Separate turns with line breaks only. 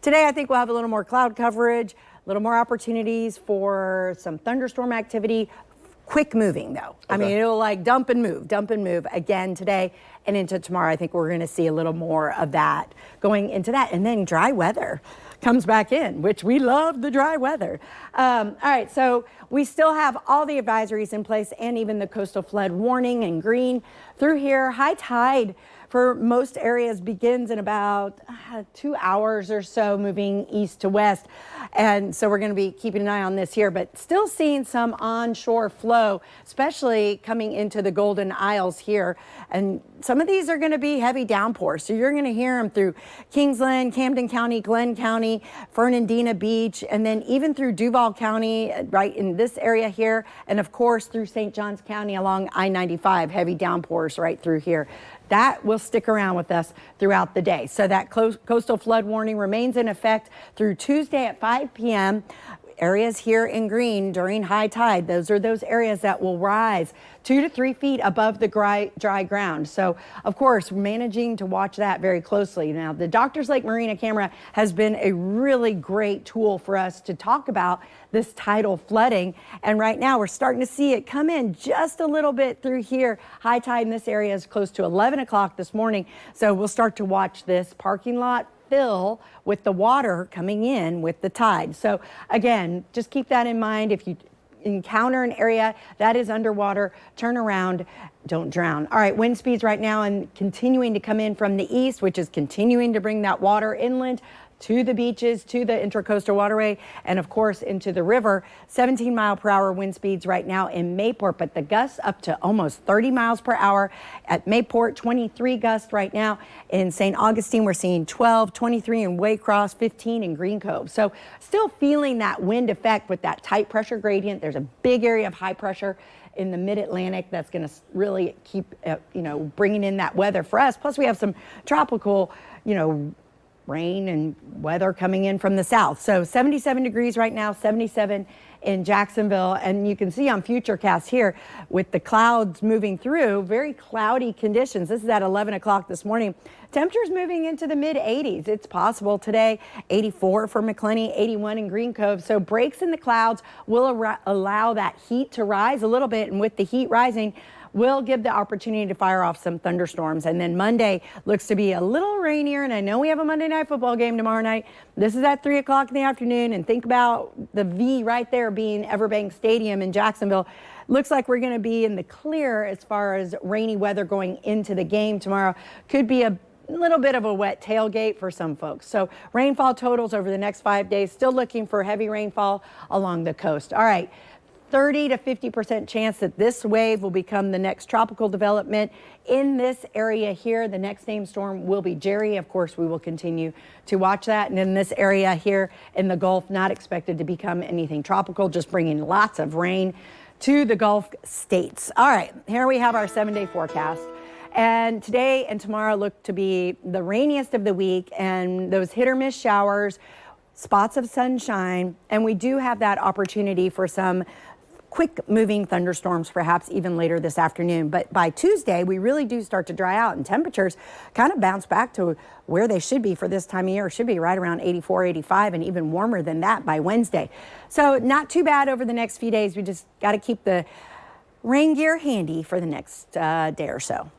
Today, I think we'll have a little more cloud coverage, a little more opportunities for some thunderstorm activity. Quick moving though. Okay. I mean, it'll like dump and move again today and into tomorrow. I think we're going to see a little more of that going into that. And then dry weather comes back in, which we love the dry weather. All right, so we still have all the advisories in place and even the coastal flood warning in green through here. High tide for most areas begins in about 2 hours or so, moving east to west. And so we're going to be keeping an eye on this here, but still seeing some onshore flow, especially coming into the Golden Isles here. And some of these are going to be heavy downpours. So you're going to hear them through Kingsland, Camden County, Glenn County, Fernandina Beach, and then even through Duval County, right in this area here. And of course, through St. Johns County along I-95, heavy downpours right through here. That will stick around with us throughout the day. So that coastal flood warning remains in effect through Tuesday at 5 p.m. Areas here in green during high tide, those are those areas that will rise 2 to 3 feet above the dry ground. So, of course, managing to watch that very closely. Now, the Doctors Lake Marina camera has been a really great tool for us to talk about this tidal flooding. And right now, we're starting to see it come in just a little bit through here. High tide in this area is close to 11 o'clock this morning. So we'll start to watch this parking lot fill with the water coming in with the tide. So again, just keep that in mind. If you encounter an area that is underwater, turn around, don't drown. All right, wind speeds right now and continuing to come in from the east, which is continuing to bring that water inland to the beaches, to the Intracoastal Waterway, and of course into the river. 17-mile-per-hour wind speeds right now in Mayport, but the gusts up to almost 30 miles per hour at Mayport, 23 gusts right now. In St. Augustine, we're seeing 12, 23 in Waycross, 15 in Green Cove. So still feeling that wind effect with that tight pressure gradient. There's a big area of high pressure in the mid-Atlantic that's going to really keep, bringing in that weather for us. Plus we have some tropical, rain and weather coming in from the south. So 77 degrees right now, 77 in Jacksonville. And you can see on Futurecast here with the clouds moving through, very cloudy conditions. This is at 11 o'clock this morning. Temperatures moving into the mid 80s. It's possible today, 84 for McClenny, 81 in Green Cove. So breaks in the clouds will allow that heat to rise a little bit. And with the heat rising, will give the opportunity to fire off some thunderstorms. And then Monday looks to be a little rainier. And I know we have a Monday night football game tomorrow night. This is at 3 o'clock in the afternoon. And think about the V right there being Everbank Stadium in Jacksonville. Looks like we're going to be in the clear as far as rainy weather going into the game tomorrow. Could be a little bit of a wet tailgate for some folks. So rainfall totals over the next 5 days, still looking for heavy rainfall along the coast. All right. 30 to 50% chance that this wave will become the next tropical development in this area here. The next named storm will be Jerry. Of course, we will continue to watch that. And in this area here in the Gulf, not expected to become anything tropical, just bringing lots of rain to the Gulf states. All right, here we have our 7-day forecast. And today and tomorrow look to be the rainiest of the week, and those hit or miss showers, spots of sunshine, and we do have that opportunity for some quick moving thunderstorms, perhaps even later this afternoon. But by Tuesday, we really do start to dry out and temperatures kind of bounce back to where they should be for this time of year. Should be right around 84, 85 and even warmer than that by Wednesday. So not too bad over the next few days. We just got to keep the rain gear handy for the next day or so.